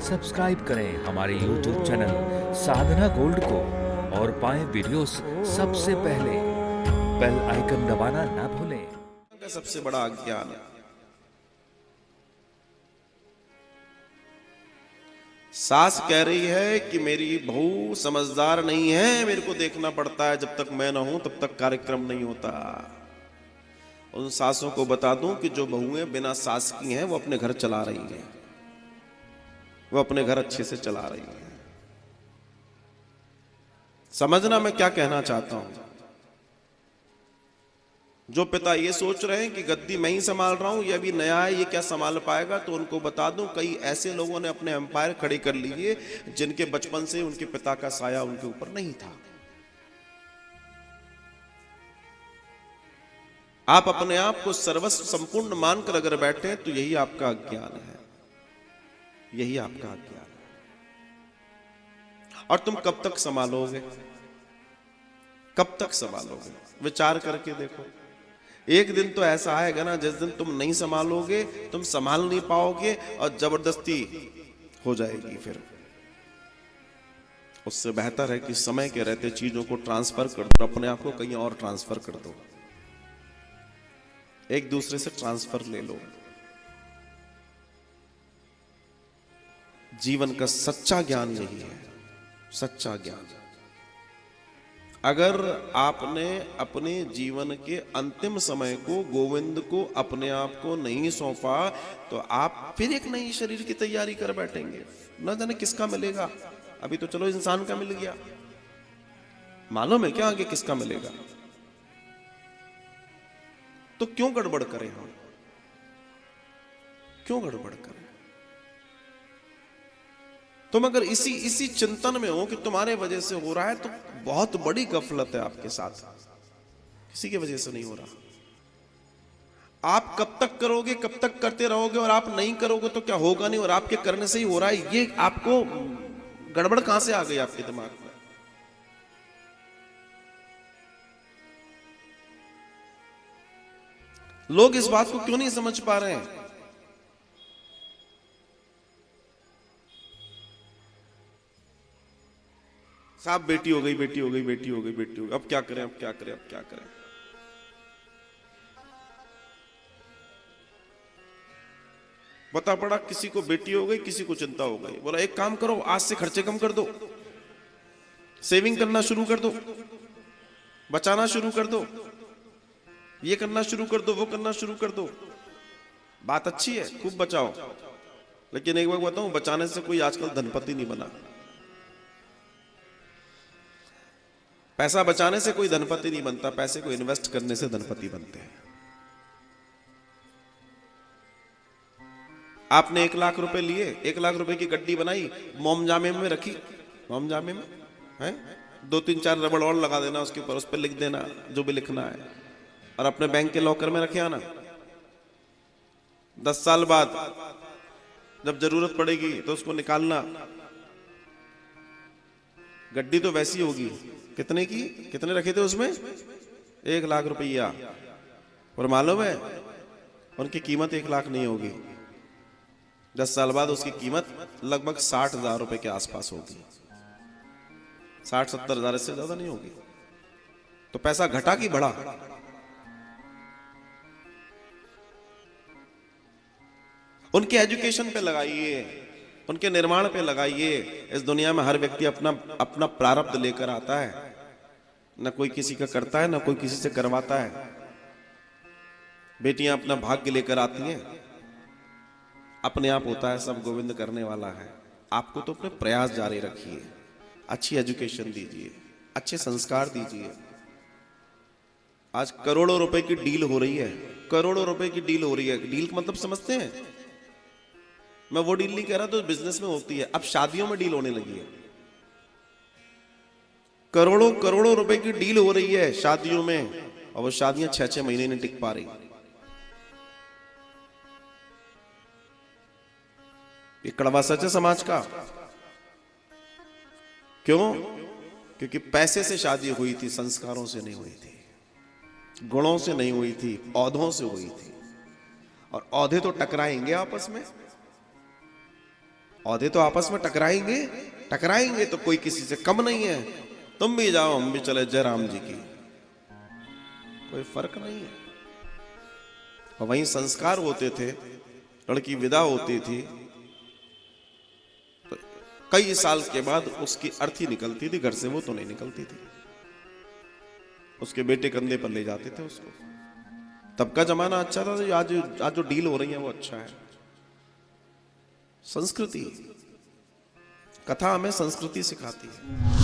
Subscribe करें हमारे YouTube channel साधना gold को और पाएं वीडियोस सबसे पहले। बेल आइकन दबाना ना भूलें। का सबसे बड़ा अज्ञान है। सास कह रही है कि मेरी बहू समझदार नहीं है, मेरे को देखना पड़ता है, जब तक मैं ना हूं तब तक कार्यक्रम नहीं होता। उन सासों को बता दूं कि जो बहुएं बिना सास की हैं वो अपने घर चला रही हैं, वो अपने घर अच्छे से चला रही हैं। समझना मैं क्या कहना चाहता हूं। जो पिता ये सोच रहे हैं कि गद्दी मैं ही संभाल रहा हूं, ये अभी नया है, ये क्या संभाल पाएगा, तो उनको बता दूं कई ऐसे लोगों ने अपने एम्पायर खड़े कर लिए जिनके बचपन से उनके पिता का साया उनके ऊपर नहीं था। आप अपने आप को सर्वस्व संपूर्ण मानकर अगर बैठे तो यही आपका अज्ञान है, यही आपका अज्ञान है। और तुम कब तक संभालोगे, कब तक संभालोगे? विचार करके देखो। एक दिन तो ऐसा आएगा ना जिस दिन तुम नहीं संभालोगे, तुम संभाल नहीं पाओगे और जबरदस्ती हो जाएगी। फिर उससे बेहतर है कि समय के रहते चीजों को ट्रांसफर कर दो, अपने आप को कहीं और ट्रांसफर कर दो, एक दूसरे से ट्रांसफर ले लो। जीवन का सच्चा ज्ञान यही है, सच्चा ज्ञान। अगर आपने अपने जीवन के अंतिम समय को गोविंद को, अपने आप को नहीं सौंपा, तो आप फिर एक नई शरीर की तैयारी कर बैठेंगे। न जाने किसका मिलेगा। अभी तो चलो इंसान का मिल गया, मालूम है क्या आगे किसका मिलेगा? तो क्यों गड़बड़ करें हम, क्यों गड़बड़ करें? तुम अगर इसी चिंतन में हो कि तुम्हारे वजह से हो रहा है, तो बहुत बड़ी गफलत है आपके साथ। किसी की वजह से नहीं हो रहा। आप कब तक करोगे, कब तक करते रहोगे, और आप नहीं करोगे तो क्या होगा नहीं, और आपके करने से ही हो रहा है। ये आपको गड़बड़ कहां से आ गई आपके दिमाग में? लोग इस बात को क्यों नहीं समझ पा रहे हैं? साहब बेटी हो गई, बेटी हो गई, बेटी हो गई, बेटी हो गई, अब क्या करें, अब क्या करें, अब क्या करें? बता पड़ा, किसी को बेटी हो गई, किसी को चिंता हो गई। बोला एक काम करो, आज से खर्चे कम कर दो, सेविंग करना शुरू कर दो, बचाना शुरू कर दो, ये करना शुरू कर दो, वो करना शुरू कर दो। बात अच्छी है, खूब बचाओ, लेकिन एक बात बताऊं, बचाने से कोई आजकल धनपति नहीं बना। पैसा बचाने से कोई धनपति नहीं बनता, पैसे को इन्वेस्ट करने से धनपति बनते हैं। आपने 1,00,000 रुपए लिए, 1,00,000 रुपए की गड्डी बनाई, मोमजामे में रखी, मोमजामे में है 2-3-4 रबड़ और लगा देना उसके ऊपर, उस पर लिख देना जो भी लिखना है, और अपने बैंक के लॉकर में रखे आना। 10 साल बाद जब जरूरत पड़ेगी तो उसको निकालना। गड्डी तो वैसी होगी, कितने की, कितने रखे थे उसमें? 1,00,000 रुपया। और मालूम है उनकी कीमत 1,00,000 नहीं होगी। 10 साल बाद उसकी कीमत लगभग 60,000 रुपए के आसपास होगी। 60-70 हजार, इससे ज्यादा नहीं होगी। तो पैसा घटा कि बढ़ा? उनके एजुकेशन पे लगाइए, उनके निर्माण पे लगाइए। इस दुनिया में हर व्यक्ति अपना अपना प्रारब्ध लेकर आता है, न कोई किसी का करता है, न कोई किसी से करवाता है। बेटियां अपना भाग्य लेकर आती हैं, अपने आप होता है, सब गोविंद करने वाला है। आपको तो अपने प्रयास जारी रखिए, अच्छी एजुकेशन दीजिए, अच्छे संस्कार दीजिए। आज करोड़ों रुपए की डील हो रही है, करोड़ों रुपए की डील हो रही है। डील का मतलब समझते हैं? मैं वो डील नहीं कह रहा तो बिजनेस में होती है, अब शादियों में डील होने लगी है। करोड़ों करोड़ों रुपए की डील हो रही है शादियों में, और वो शादियां 6-6 महीने नहीं टिक पा रही। ये कड़वा सच है समाज का। क्यों? क्योंकि पैसे से शादी हुई थी, संस्कारों से नहीं हुई थी, गुणों से नहीं हुई थी, औधों से हुई थी। और औधे तो टकराएंगे आपस में, औहदे तो आपस में टकराएंगे तो कोई किसी से कम नहीं है। तुम भी जाओ हम भी चले जय राम जी की, कोई फर्क नहीं है। और वहीं संस्कार होते थे, लड़की विदा होती थी तो कई साल के बाद उसकी अर्थी निकलती थी घर से, वो तो नहीं निकलती थी, उसके बेटे कंधे पर ले जाते थे उसको। तब का जमाना अच्छा था, आज जो डील हो रही है वो अच्छा है। संस्कृति, कथा हमें संस्कृति सिखाती है।